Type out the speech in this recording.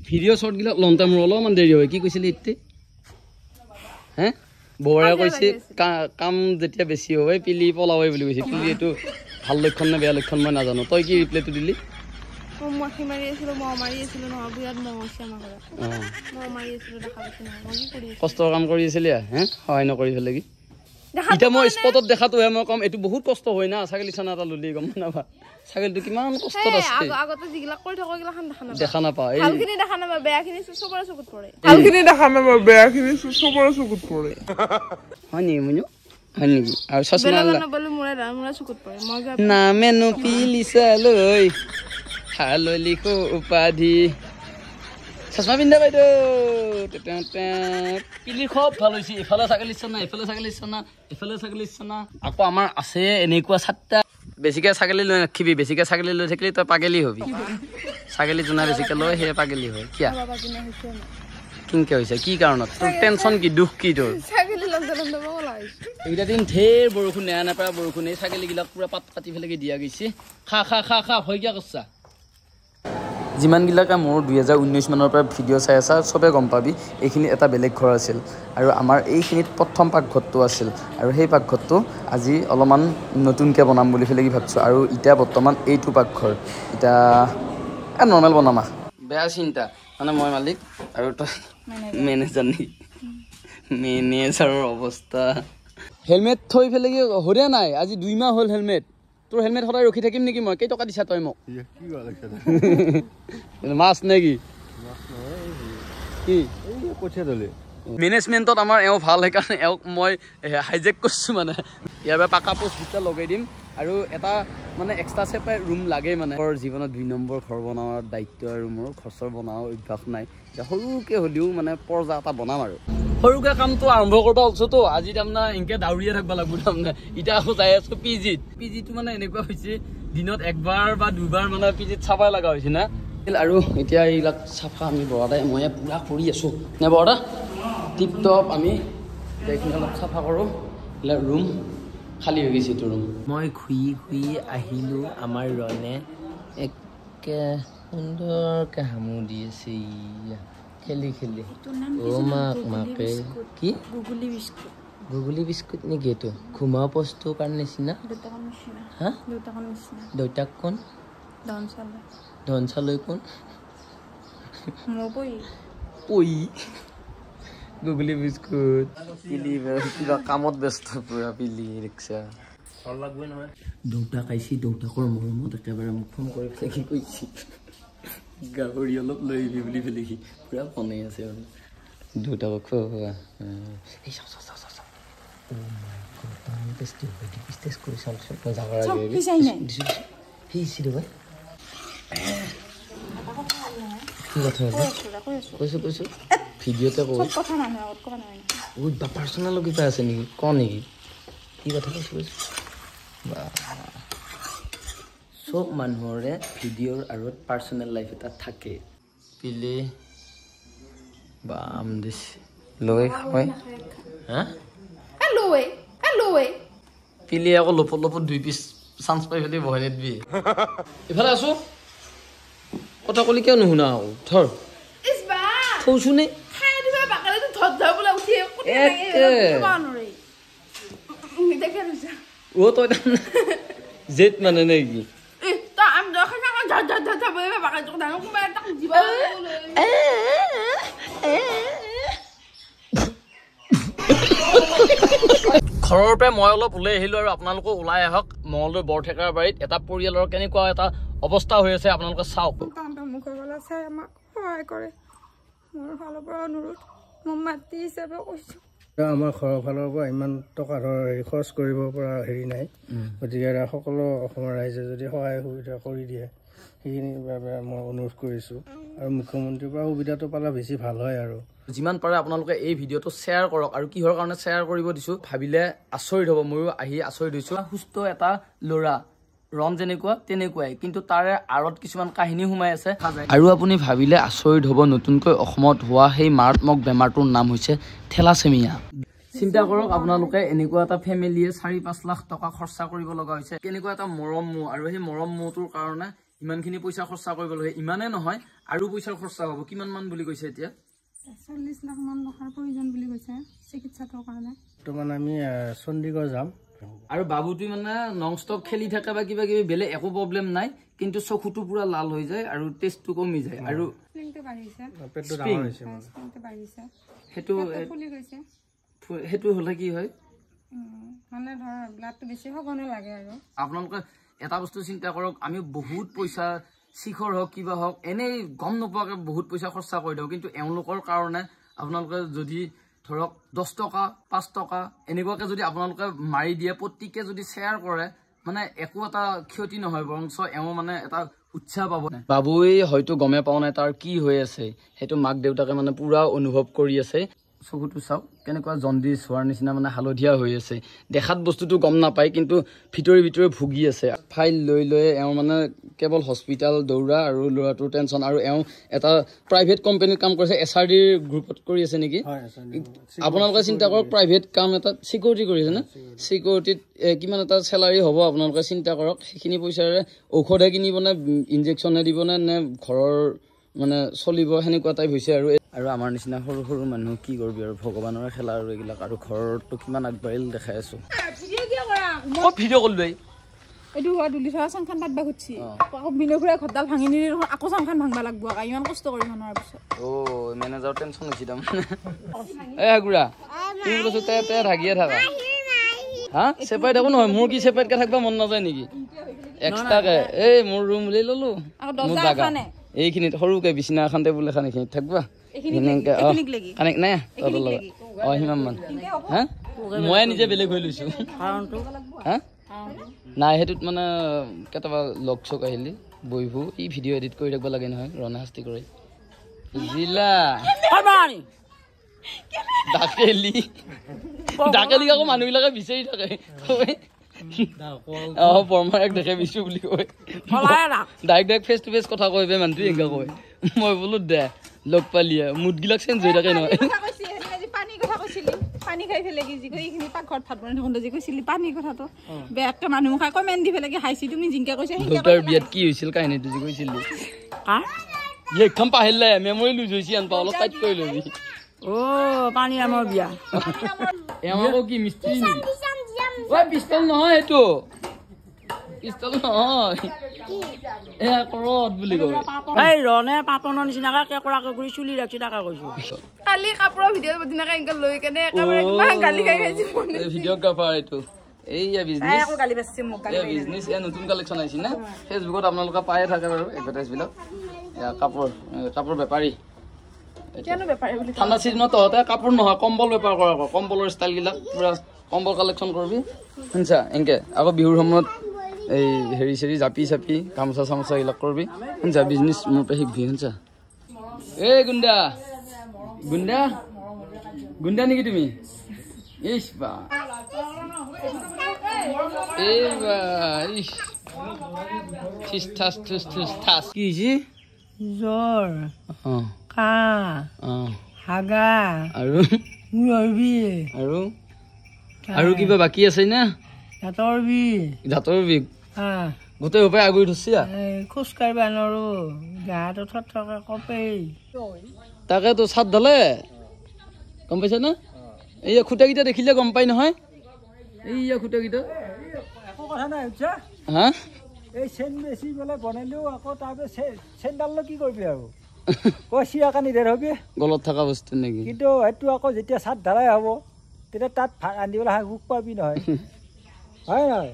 video' short গিলা লওঁতে মোৰ অলপমান দেৰি হয় কি কৈছিলি ইতে হে বৌৰে কৈছে কাম যেতিয়া বেছি হয় পিলি পলাবই বুলি কৈছে পিলি এইটো ভাল লক্ষণ নে বেয়া লক্ষণ মই নাজানো তই কি ৰিপ্লাইটো দিলি মাখি মাৰি আছিলো মহ মাৰি আছিলো নহয় বিৰাট মহ হৈছে আমাৰ ঘৰত মহ মাৰি আছিলো দেখা পাইছো নহয় মই কি কৰি কষ্টৰ কাম কৰি আছিলি হে সহায় নকৰি ফেলে কি এতিয়া মই স্পটত দেখাটোহে মই কম এইটো বহুত কষ্ট হয় না ছাগলী চানা এটা ললি গম নাপা ছাগলীটো কিমান কষ্টত আছে আগতে যিগিলা কৰি থাকো এইগিলা দেখা নাপা ভালখিনি দেখা নাপা বেয়াখিনি চবৰে চকুত পৰে ভালখিনি দেখা নাপা বেয়াখিনি চবৰে চকুত পৰে হয় নি মুনু হয় নেকি আৰু চশমা বলে মোৰে চকুত পৰে মই না মেনু পিলিছালৈ হালৈ লিখো উপাধি চশমা পিন্ধা বাইদেউ পিলিৰ খুব ভাল হৈছে ইফালে ছাগলী চানা ইফালে ছাগলী চানা ইফালে ছাগলী চানা আকৌ আমাৰ আছে এনেকুৱা 7টা বেছিকে ছাগলী লৈ ৰাখিবি বেছিকে ছাগলী লৈ থাকিলে তই পাগেলি হবি ছাগলী জোনা বেছিকে লৈ সেই পাগেলি হয় কিয়া কিনকে হৈছে কি কাৰণত তোৰ টেনচন কি দুখ কি তোৰ ছাগলী লন্দা লন্দা বলা এইটা দিন ঢেৰ বৰষুণ নেয়া নাপাৰা বৰষুণ এই ছাগলীগিলাক পুৰা পাত কাটি ফেলেকে দিয়া গৈছে খা খা খা খা হৈ গিয়া কৈছা যিমানগিলাকে মোৰ 2019 মানৰ পৰা ভিডিঅ' চাই আছা চবে গম পাবি এইখিনি এটা বেলেগ ঘৰ আছিল আৰু আমাৰ এইখিনিত প্ৰথম পাকঘৰটো আছিল আৰু সেই পাকঘৰটো আজি অলপমান নতুনকৈ বনাম বুলি ফেলে কি ভাবছোঁ আৰু এতিয়া বৰ্তমান এইটো পাকঘৰ এতিয়া নৰ্মেল বনামা বেয়া চিন্তা মানে মই মালিক আৰু তই মেনেজাৰ নেকি মেনেজাৰৰ অৱস্থা হেলমেট থৈ ফেলে কি হৰিয়া নাই আজি 2 মাহ হ'ল হেলমেট তোৰ হেলমেট সদায় ৰখি থাকিম নেকি মই কেই টকা দিছা তই মোক মাছ নেকি কি পঠিয়াই দিলে মেনেজমেণ্টত আমাৰ এওঁ ভাল সেইকাৰণে এওঁক মই হাইজেক কৰিছোঁ মানে ইয়াৰ পৰা পাকা পোষ্ট দুটা লগাই দিম আৰু এটা মানে এক্সট্ৰা চেপাৰেট ৰুম লাগে মানে মোৰ জীৱনত 2 নম্বৰ ঘৰ বনোৱাৰ দায়িত্ব আৰু মোৰ ঘৰ বনোৱাৰ অভ্যাস নাই সৰুকৈ হ'লেও মানে পৰ্যা এটা বনাম আৰু সৰুকে কামটো আৰম্ভ কৰিব ওলছোতো আজি তাৰমানে এনেকে দাউৰিয়ে থাকিব লাগিব তাৰমানে এতিয়া আকৌ যাই আছো পিজিটো মানে এনেকুৱা হৈছে দিনত একবাৰ বা দুবাৰ মানে পিজিত চাবাই লগা হৈছে না আৰু এতিয়া এইবিলাক চাফা আমি বৰদাই মই পুৰা কৰি আছো নে বৰদা টিপ টপ আমি এইখিনি অলপ চাফা কৰোঁ এইবিলাক ৰুম খালী হৈ গৈছে এইটো ৰুম মই ঘূৰি আহিলোঁ আমাৰ ৰনে একে সুন্দৰকৈ হামু দি আছে খেলি মাকে কি গুগুলি বিস্কুট নেকি এইটো ঘুমা বস্তু কাৰণে নিচিনা হা দেউতাক কোন ধনচালৈ কোন পই গুগুলি বিস্কুট পিলি কিবা কামত ব্যস্ত পুৰা পিলি ৰিক্সা দেউতাক আহিছি দেউতাকৰ মৰমত একেবাৰে মোক ফোন কৰি পেলাই কি কৈছি গাহৰি অলপ লৈ আহিবি বুলি পেলাই সি পুৰা বনাই আছে আৰু দেউতাকক খোৱা কৈছো ভিডিঅ'তে পাৰ্চনেল কিবা আছে নেকি ক নেকি কি কথা কৈছো চব মানুহৰে ভিডিঅ'ৰ আৰু পাৰ্চনেল লাইফ এটা থাকে পিলে বাম দিছ লৈ খাই হা পিলি আকৌ লপত 2 পিচ চান্স পাই ফেলি বহাই দিবি ইফালে আছো কথা কলি কিয় নুশুনা আকৌ ধৰ থৌছো নে তই জেট মানে নেকি ঘৰৰ পৰা মই অলপ ওলাই আহিলোঁ আৰু আপোনালোকো ওলাই আহক মঙলদৈ বৰঠেকাৰ বাৰীত এটা পৰিয়ালৰ কেনেকুৱা এটা অৱস্থা হৈ আছে আপোনালোকে চাওক আমাক সহায় কৰে মোৰ ফালৰ পৰা অনুৰোধ মই মাতৃ হিচাপে কৈছোঁ আমাৰ ঘৰৰ ফালৰ পৰা ইমান টকা খৰচ কৰিব পৰা হেৰি নাই গতিকে সকলো অসমৰ ৰাইজে যদি সহায় সুবিধা কৰি দিয়ে সেইখিনিৰ বাবে মই অনুৰোধ কৰিছোঁ আৰু মুখ্যমন্ত্ৰীৰ পৰা সুবিধাটো পালে বেছি ভাল হয় আৰু যিমান পাৰে আপোনালোকে এই ভিডিঅ'টো শ্বেয়াৰ কৰক আৰু কিহৰ কাৰণে শ্বেয়াৰ কৰিব দিছোঁ ভাবিলে আচৰিত হ'ব ময়ো আহি আচৰিত হৈছোঁ সুস্থ এটা ল'ৰা ৰন যেনেকুৱা তেনেকুৱাই কিন্তু তাৰে আঁৰত কিছুমান কাহিনী সোমাই আছে আৰু আপুনি ভাবিলে আচৰিত হ'ব নতুনকৈ অসমত হোৱা সেই মাৰাত্মক বেমাৰটোৰ নাম হৈছে থেলাছেমিয়া চিন্তা কৰক আপোনালোকে এনেকুৱা এটা ফেমিলিয়ে 4-5 লাখ টকা খৰচা কৰিব লগা হৈছে কেনেকুৱা এটা মৰম মোহ আৰু সেই মৰম মোহটোৰ কাৰণে ইমানখিনি পইচা খৰচা কৰিব লাগে ইমানে নহয় আৰু পইচা খৰচা হ'ব কিমান মান বুলি কৈছে এতিয়া 40 লাখ মান টকাৰ প্ৰয়োজন বুলি কৈছে চিকিৎসাটোৰ কাৰণে তো মানে আমি চণ্ডীগড় যাম আৰু বাবুটি মানে নন ষ্টপ খেলি থাকে বা কিবা কিবি বেলেগ একো প্ৰব্লেম নাই কিন্তু চকুটো পুৰা লাল হৈ যায় আৰু টেষ্টটো কমি যায় আৰু স্প্ৰিংটো বাঢ়িছে পেটটো ডাঙৰ হৈছে স্প্ৰিংটো বাঢ়িছে হেতু ফুলি গৈছে হেতু হলে কি হয় মানে ধৰ ব্লাডটো বেছি হ'ব নালাগে আৰু আপোনালোকে এটা বস্তু চিন্তা কৰক আমি বহুত পইচা শিখৰ হওক কিবা হওক এনেই গম নোপোৱাকে বহুত পইচা খৰচা কৰি দিওঁ কিন্তু এওঁলোকৰ কাৰণে আপোনালোকে যদি ধৰক 10 টকা 5 টকা এনেকুৱাকে যদি আপোনালোকে মাৰি দিয়ে প্ৰত্যেককে যদি শ্বেয়াৰ কৰে মানে একো এটা ক্ষতি নহয় বৰঞ্চ এওঁ মানে এটা উৎসাহ পাব বাবুই হয়তো গমে পাও নাই তাৰ কি হৈ আছে সেইটো মাক দেউতাকে মানে পুৰা অনুভৱ কৰি আছে চকুটো চাওক কেনেকুৱা জণ্ডিছ হোৱাৰ নিচিনা মানে হালধীয়া হৈ আছে দেখাত বস্তুটো গম নাপায় কিন্তু ভিতৰি ভিতৰি ভুগি আছে ফাইল লৈ লৈ এওঁ মানে কেৱল হস্পিটাল দৌৰা আৰু ল'ৰাটোৰ টেনচন আৰু এওঁ এটা প্ৰাইভেট কোম্পানীত কাম কৰিছে SRDৰ গ্ৰুপত কৰি আছে নেকি আপোনালোকে চিন্তা কৰক প্ৰাইভেট কাম এটা সিকিউৰিটি কৰিছে না সিকিউৰিটিত কিমান এটা চেলাৰী হ'ব আপোনালোকে চিন্তা কৰক সেইখিনি পইচাৰে ঔষধে কিনিব নে ইনজেকশ্যনে দিব নে ঘৰৰ মানে চলিব সেনেকুৱা টাইপ হৈছে আৰু আমাৰ নিচিনা সৰু সৰু মানুহ কি কৰবি আৰু ভগৱানৰ খেলা আৰু এইবিলাক আৰু ঘৰতো কিমান আগবাঢ়িল দেখাই আছো ভিডিঅ' কৰিলো এইটো দুলি থকা চাংখান পাতবা খুঁজছি আকৌ বিনয়পুৰা ঘৰডাল ভাঙি নিলি আকৌ চাংখান ভাঙবা লাগব ইমান কষ্ট কৰি মানুহৰ পিছত মেনেজাৰ টেনশ্যন হৈছে তাৰমানে গুড়া তুমি কৈছো তে ঢাকিয়ে থাকা হা চেপাই থাকো নহয় মোৰ কি চেপাইতকে থাকিবা মন নাযায় নেকি এক্সট্ৰাকে এই মোৰ ৰুম উলিয়াই ললো মোৰ জাগা এইখিনিত সৰুকে বিছনা এখন টেবুল এখন এইখিনিত থাকিবা কানেক্ট নাই তহঁতৰ লগত সিমান মান হা মই নিজে বেলেগ হৈ লৈছো হা নাই সেইটোত মানে কেতিয়াবা লগ চক আহিলি বহিবো এই ভিডিঅ' এডিট কৰি থাকিব লাগে নহয় ৰণে শাস্তি কৰি জিলা ডাকেলি আকৌ মানুহবিলাকে বিচাৰি থাকে বৰমাক দেখে বিচু বুলি কয় ডাইৰেক্ট ফেচ টু ফেচ কথা কয় মানুহটো এনেকা কয় মই বোলো দে লগ পালিয়ে মুডবিলাক চেঞ্জ হৈ থাকে নহয় পানী খাই ফেলে কি যি এইখিনি পাকঘৰত ভাত বনাই থাকোঁতে যি কৈছিলি পানীৰ কথাটো বেয়াকে মানুহ মুখা কমেণ্ট দি ফেলে কি হাইছি তুমি জিংকে কৈছে দেউতাৰ বিয়াত কি হৈছিল কাহিনীটো যি কৈছিলি একদম পাহিলে মেমৰি লুজ হৈছে আনপা অলপ টাইট কৰি ল'বি পানী আমৰ বিয়া এওঁ কি মিস্ত্ৰী নেকি পিষ্টল নহয় এইটো পিষ্টল নহয় কৰত বুলি কয় ৰনে পাপনৰ নিচিনাকে কেকৰাকে কৰি চুলি ৰাখি তাকে কৈছো কালি কাপোৰৰ ভিডিঅ' দিনাকে এনেকে লৈ কেনে একেবাৰে কিমান গালি খাই খাইছি ভিডিঅ'গ্ৰাফাৰ এইটো এইয়া বিজনেছ গালি বেচছে মোক গালি বিজনেছ নতুন কালেকশ্যন আহিছে না ফেচবুকত আপোনালোকে পায়ে থাকে বাৰু এডভাৰটাইজবিলাক কাপোৰ বেপাৰী ঠাণ্ডা চিজনত তহঁতে কাপোৰ নহয় কম্বল বেপাৰ কৰা কম্বলৰ ষ্টাইলবিলাক পুৰা কম্বল কালেকশ্যন কৰিবি শুনছা এনেকে আকৌ বিহুৰ সময়ত এই হেৰি চেৰি জাপি চাপি গামোচা চামোচা এইবিলাক কৰিবি শুনছা বিজনেছ মোৰ পৰা শিকবি শুনছা এই গুণ্ডা গুণ্ডা গুণ্ডা নেকি তুমি ইছ বা এই বা ইছ কি হৈছে জ্বৰ কাহ হাগা আৰু আৰু কিবা বাকী আছে না জাতৰ বিষ গোটেই উপায় আগুৰি ধৰছি খোজ কাঢ়িব নোৱাৰো গাটো থৰথৰকে কপেই তাকেতো চাত ঢালে গম পাইছা না এইয়া খুঁটাকেইটা দেখিলে গম পাই নহয় এইয়া খুঁটাকেইটা একো কথা নাই হা এই চেন বেছি পেলাই বনালেও আকৌ তাৰপিছত চেনডালনো কি কৰিবি আৰু চিৰা কানি দেৰ হবি গলত থকা বস্তু নেকি কিন্তু সেইটো আকৌ যেতিয়া চাত ঢালাই হ'ব তেতিয়া তাত ৰান্ধিবলৈ সুখ পাবি নহয় হয় নহয়